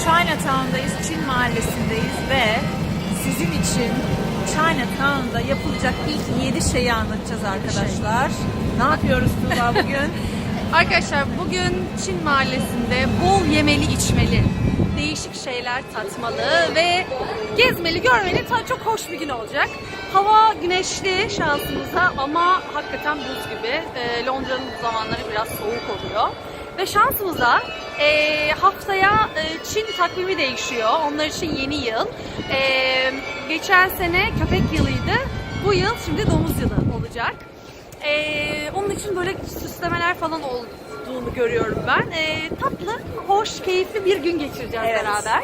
Chinatown'dayız, Çin mahallesindeyiz ve sizin için Chinatown'da yapılacak ilk 7 şeyi anlatacağız arkadaşlar. Ne yapıyoruz Tuğba bugün? Arkadaşlar bugün Çin mahallesinde bol yemeli içmeli, değişik şeyler tatmalı ve gezmeli, görmeli çok hoş bir gün olacak. Hava güneşli şansımıza ama hakikaten buz gibi. Londra'nın bu zamanları biraz soğuk oluyor. Ve şansımıza haftaya Çin takvimi değişiyor. Onlar için yeni yıl. Geçen sene köpek yılıydı. Bu yıl şimdi domuz yılı olacak. Onun için böyle süslemeler falan olduğunu görüyorum ben. Tatlı, hoş, keyifli bir gün geçireceğiz beraber.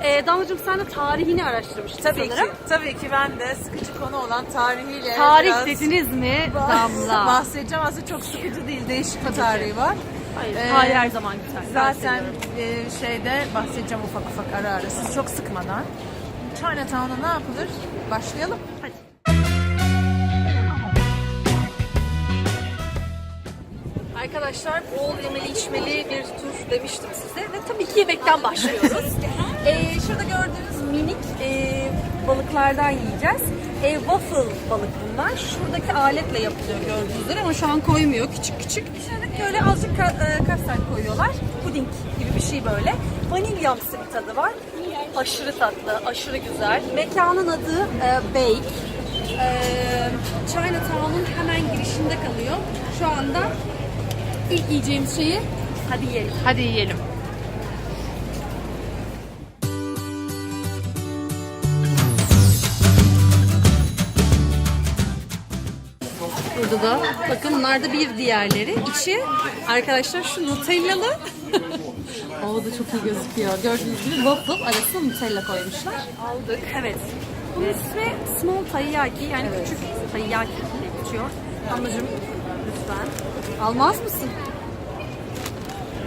Evet. Damlacığım sen de tarihini araştırmıştın sanırım. Tabii ki ben de sıkıcı konu olan tarihiyle Tarih biraz dediniz mi Damla? bahsedeceğim. Aslında çok sıkıcı değil, değişik bir tarihi var. Hayır, tarih her zaman güzel. Zaten şeyde bahsedeceğim ufak ufak ara ara. Sizi çok sıkmadan. Chinatown'da ne yapılır? Başlayalım. Hadi. Arkadaşlar bol yemeli içmeli bir tur demiştim size ve tabii ki yemekten başlıyoruz. Şurada gördüğünüz minik balıklardan yiyeceğiz. Waffle balık bunlar. Şuradaki aletle yapılıyor gördüğünüz üzere ama şu an koymuyor küçük küçük. İçine böyle azıcık kastard koyuyorlar. Puding gibi bir şey böyle. Vanilyamsı bir tadı var. Aşırı tatlı, aşırı güzel. Mekanın adı Bake. Chinatown'un hemen girişinde kalıyor. Şu anda İlk yiyeceğimiz şeyi hadi yiyelim. Hadi yiyelim. Burada da bakın bunlar da bir diğerleri. İçi arkadaşlar şu Nutellalı. O da çok iyi gözüküyor. Gördüğünüz gibi waffle arasına Nutella koymuşlar. Aldık. Evet. Bunun ismi small taiyaki yani küçük taiyaki diye geçiyor. Damlacığım lütfen. Almaz mısın?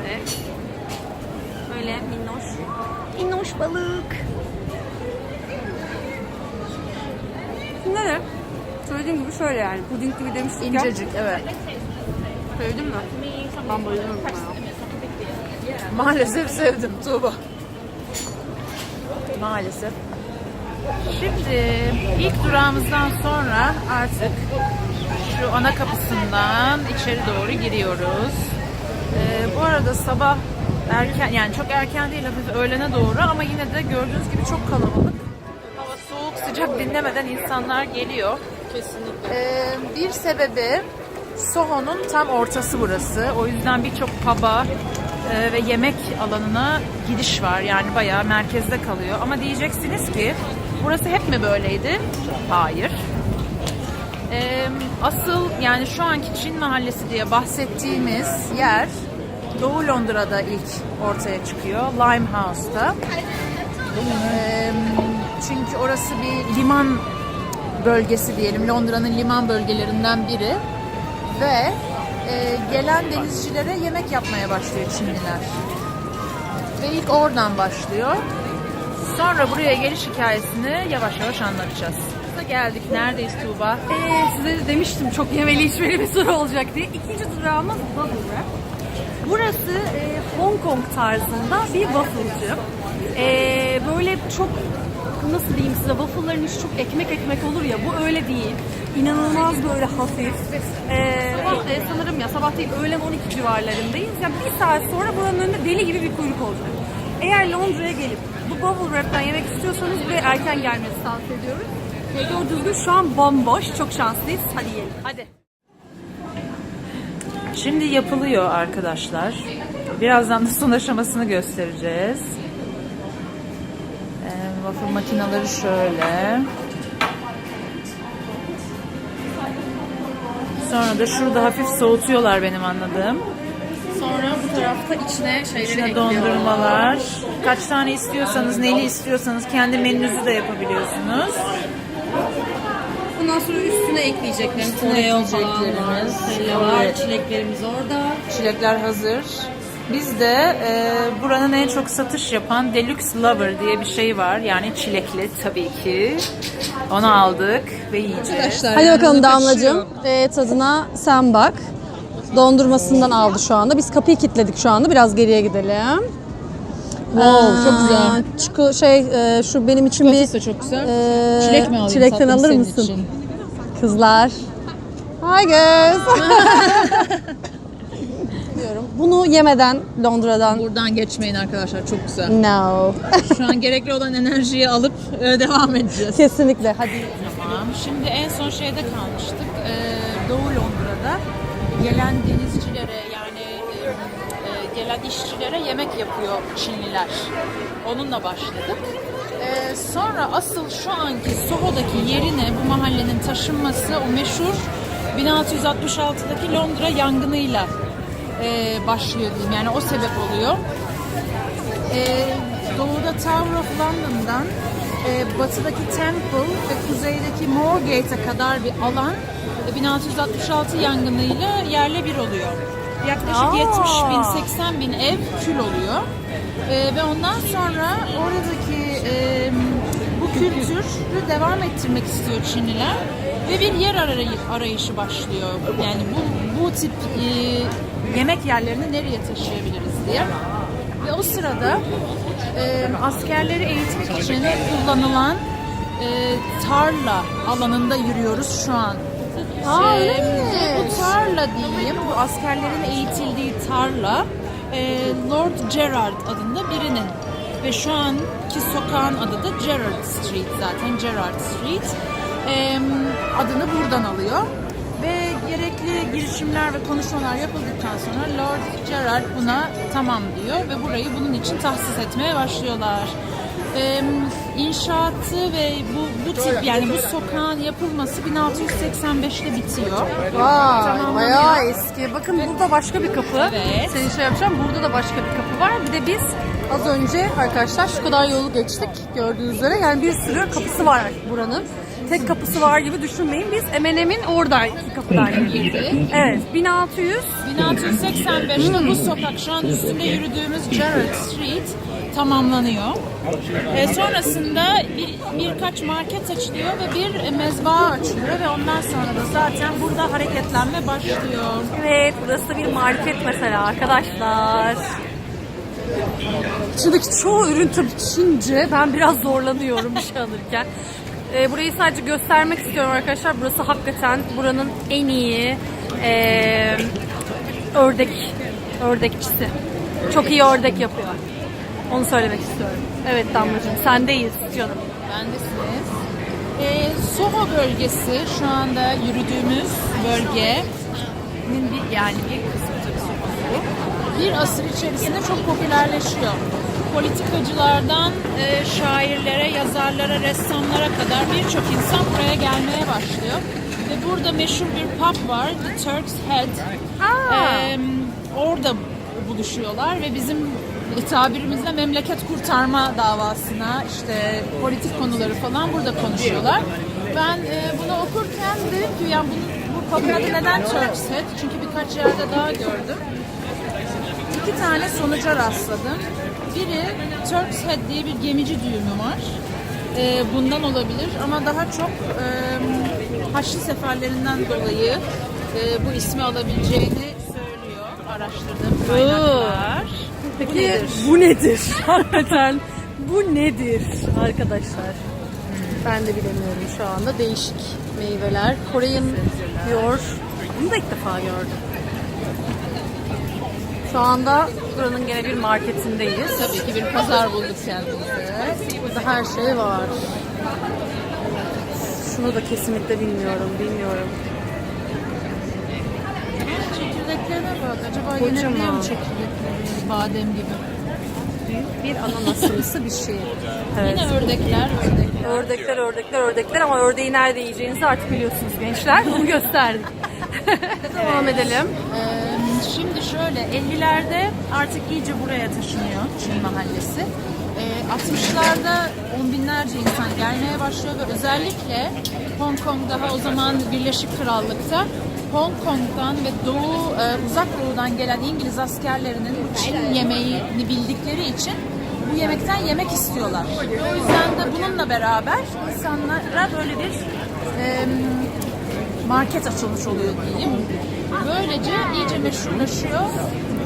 Evet. Böyle minnoş. Minnoş balık. Bunları söylediğim gibi şöyle yani puding gibi demiştik ya. İncecik, evet. Sevdin mi? Ben bayılıyorum ya. Maalesef sevdim Tuğba. Maalesef. Şimdi ilk durağımızdan sonra artık şu ana kapısından içeri doğru giriyoruz. Bu arada sabah erken, yani çok erken değil, hafif öğlene doğru ama yine de gördüğünüz gibi çok kalabalık. Hava soğuk, sıcak dinlemeden insanlar geliyor. Kesinlikle. Bir sebebi Soho'nun tam ortası burası. O yüzden birçok pub'a ve yemek alanına gidiş var. Yani bayağı merkezde kalıyor. Ama diyeceksiniz ki burası hep mi böyleydi? Hayır. Asıl yani şu anki Çin mahallesi diye bahsettiğimiz yer Doğu Londra'da ilk ortaya çıkıyor. Limehouse'da. Çünkü orası bir liman bölgesi diyelim. Londra'nın liman bölgelerinden biri. Ve gelen denizcilere yemek yapmaya başlıyor Çinliler. Ve ilk oradan başlıyor. Sonra buraya geliş hikayesini yavaş yavaş anlatacağız. Geldik. Neredeyiz Tuğba? Size de demiştim çok yemeli içmeli bir soru olacak diye. İkinci durağımız Bubble Wrap. Burası Hong Kong tarzında bir wafflecı. Böyle çok nasıl diyeyim size, waffle'ların içi çok ekmek ekmek olur ya, bu öyle değil. İnanılmaz böyle hafif. Sanırım ya sabah değil öğlen 12 civarlarındayız. Yani bir saat sonra buranın önünde deli gibi bir kuyruk olacak. Eğer Londra'ya gelip bu Bubble Wrap'ten yemek istiyorsanız buraya erken gelmenizi tavsiye ediyoruz. Gördüğünüz gibi şu an bomboş. Çok şanslıyız. Hadi yiyelim. Hadi. Şimdi yapılıyor arkadaşlar. Birazdan da son aşamasını göstereceğiz. Waffle makineleri şöyle. Sonra da şurada hafif soğutuyorlar benim anladığım. Sonra bu tarafta içine İçine dondurmalar. Kaç tane istiyorsanız, neli istiyorsanız kendi menünüzü de yapabiliyorsunuz. Bundan sonra üstüne ekleyeceklerimiz. Evet. Çileklerimiz orada. Çilekler hazır. Biz de buranın en çok satış yapan Deluxe Lover diye bir şey var. Yani çilekli tabii ki. Onu aldık ve yiyeceğiz. Hadi bakalım Damlacığım. Tadına sen bak. Dondurmasından aldı şu anda. Biz kapıyı kilitledik şu anda. Biraz geriye gidelim. Wow, çok güzel. Şu benim için Çikolatası da çok güzel. Çilek mi alayım? Çilekten tatlım alır senin mısın? için? Kızlar. Hi guys. Diyorum. Bunu yemeden Londra'dan Buradan geçmeyin arkadaşlar, çok güzel. no. Şu an gerekli olan enerjiyi alıp devam edeceğiz. Kesinlikle. Hadi. Tamam. Şimdi en son şeyde kalmıştık. Doğu Londra'da gelen denizcilere yani gelen işçilere yemek yapıyor Çinliler. Onunla başladık. Sonra asıl şu anki Soho'daki yerine bu mahallenin taşınması o meşhur 1666'daki Londra yangınıyla başlıyor diyeyim. Yani o sebep oluyor. Doğuda Tower of London'dan batıdaki Temple ve kuzeydeki Moorgate'e kadar bir alan 1666 yangınıyla yerle bir oluyor. Yaklaşık 70 bin, 80 bin ev kül oluyor. Ve ondan sonra oradaki bu kültürü devam ettirmek istiyor Çinliler ve bir yer arayışı başlıyor. Yani bu tip yemek yerlerini nereye taşıyabiliriz diye. Ve o sırada askerleri eğitmek için kullanılan tarla alanında yürüyoruz şu an. Bu tarla diyeyim, bu askerlerin eğitildiği tarla Lord Gerard adında birinin ve şu anki sokağın adı da Gerard Street, zaten Gerard Street adını buradan alıyor ve gerekli girişimler ve konuşmalar yapıldıktan sonra Lord Gerard buna tamam diyor ve burayı bunun için tahsis etmeye başlıyorlar. İnşaatı ve bu tip yani bu sokağın yapılması 1685'te bitiyor. Vay, bayağı eski. Bakın burada başka bir kapı. Evet. Senin şey yapacağım. Burada da başka bir kapı var. Bir de biz az önce arkadaşlar şu kadar yolu geçtik gördüğünüz üzere. Yani bir sürü kapısı var buranın. Tek kapısı var gibi düşünmeyin. Biz M&M'in oradaki kapıdan girdik. Evet, 1685'te bu sokak şu an üstünde yürüdüğümüz Gerard Street tamamlanıyor. Sonrasında birkaç market açılıyor ve bir mezba açılıyor ve ondan sonra da zaten burada hareketlenme başlıyor. Evet, burası da bir market mesela arkadaşlar. İçindeki çoğu ürün tabii Çince. Ben biraz zorlanıyorum bir şey alırken. Burayı sadece göstermek istiyorum arkadaşlar. Burası hakikaten buranın en iyi ördekçisi. Çok iyi ördek yapıyor. Onu söylemek istiyorum. Evet Damlacığım, sendeyiz canım. Bendesiniz. Soho bölgesi şu anda yürüdüğümüz bölgenin bir kısmı tabii Soho. Bir asır içerisinde çok popülerleşiyor. Politikacılardan şairlere, yazarlara, ressamlara kadar birçok insan buraya gelmeye başlıyor. Ve burada meşhur bir pub var, The Turk's Head. Orada buluşuyorlar ve bizim tabirimizle memleket kurtarma davasına, işte politik konuları falan burada konuşuyorlar. Ben bunu okurken dedim ki yani bu pub'un adı neden Turk's Head? Çünkü birkaç yerde daha gördüm. 2 tane sonuca rastladım. Biri Turk's Head diye bir gemici düğümü var. Bundan olabilir ama daha çok Haçlı seferlerinden dolayı bu ismi alabileceğini söylüyor araştırdığım kaynaklar. Peki bu nedir? Hakikaten bu nedir arkadaşlar? Ben de bilemiyorum şu anda. Değişik meyveler. Korean diyor. Bunu da ilk defa gördüm. Şu anda buranın gene bir marketindeyiz. Tabii ki bir pazar bulduk kendimize. Burada her şey var. Şunu da kesinlikle bilmiyorum. Çekirdeklerine bak. Acaba yenebiliyor mu çekirdekleri? Badem gibi. Büyük bir ananasımsı bir şey. Evet. Yine Ördekler ama ördeği nerede yiyeceğinizi artık biliyorsunuz gençler. Bunu gösterdik. Devam edelim. Şimdi şöyle 50'lerde artık iyice buraya taşınıyor Çin mahallesi. 60'larda on binlerce insan gelmeye başlıyor ve özellikle Hong Kong daha o zaman Birleşik Krallık'ta Hong Kong'dan ve uzak doğudan gelen İngiliz askerlerinin bu Çin yemeğini bildikleri için bu yemekten yemek istiyorlar. Ve o yüzden de bununla beraber insanlara böyle bir market açılmış oluyor diyeyim. Böylece iyice meşhurlaşıyor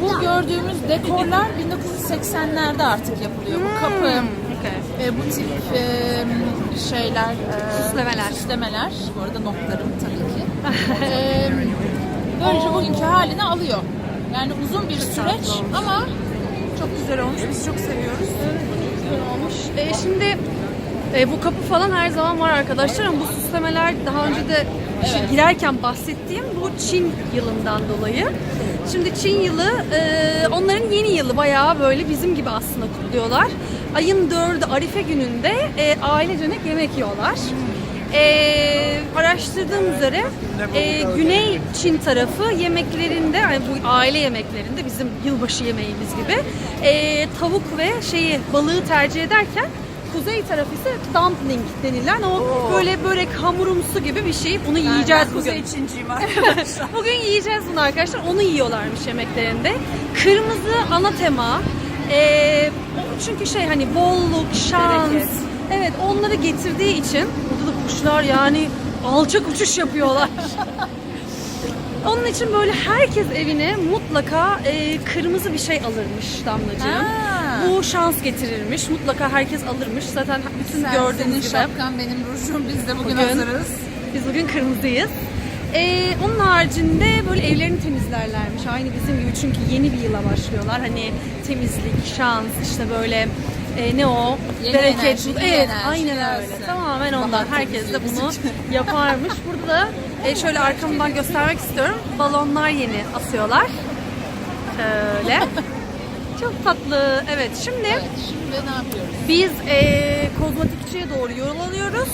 Bu gördüğümüz dekorlar 1980'lerde artık yapılıyor. Bu kapı, bu tip şeyler, süslemeler. Bu arada notlarım tabii ki. Böylece bugünkü halini alıyor. Yani uzun bir süreç ama Çok güzel olmuş. Biz çok seviyoruz. Güzel olmuş. Şimdi bu kapı falan her zaman var arkadaşlar ama bu süslemeler daha önce de girerken bahsettiğim bu Çin yılından dolayı. Şimdi Çin yılı onların yeni yılı, bayağı böyle bizim gibi aslında kutluyorlar. Ayın 4'ü Arife gününde ailecek yemek yiyorlar. Araştırdığım üzere Güney Çin tarafı yemeklerinde, yani bu aile yemeklerinde bizim yılbaşı yemeğimiz gibi tavuk ve balığı tercih ederken Kuzey tarafı ise dumpling denilen o böyle börek hamurumsu gibi bir şey. Bunu yiyeceğiz bugün. Kuzey Çinciyim arkadaşlar. Bugün yiyeceğiz bunu arkadaşlar. Onu yiyorlarmış yemeklerinde. Kırmızı ana tema. Çünkü hani bolluk, şans. Bereket. Evet, onları getirdiği için burada da kuşlar yani alçak uçuş yapıyorlar. Onun için böyle herkes evine mutlaka kırmızı bir şey alırmış Damlacığım. Bu şans getirirmiş. Mutlaka herkes alırmış. Zaten bütün gördüğünüz Senin gibi. şapkan, benim rujum. Biz de bugün Bugün hazırız. Biz bugün kırmızıyız. Onun haricinde böyle evlerini temizlerlermiş. Aynı bizim gibi, çünkü yeni bir yıla başlıyorlar. Hani temizlik, şans, işte böyle ne o? Yeni Bereket. enerji, iyi Evet, enerji aynen gelsin. öyle. Tamamen ondan. Bahar Herkes de temizliği bunu bizim yaparmış. Burada da şöyle arkamdan göstermek istiyorum. Balonlar yeni asıyorlar. Şöyle. Çok tatlı. Evet, şimdi Evet, şimdi ne yapıyoruz? biz kozmetikçiye doğru yol alıyoruz.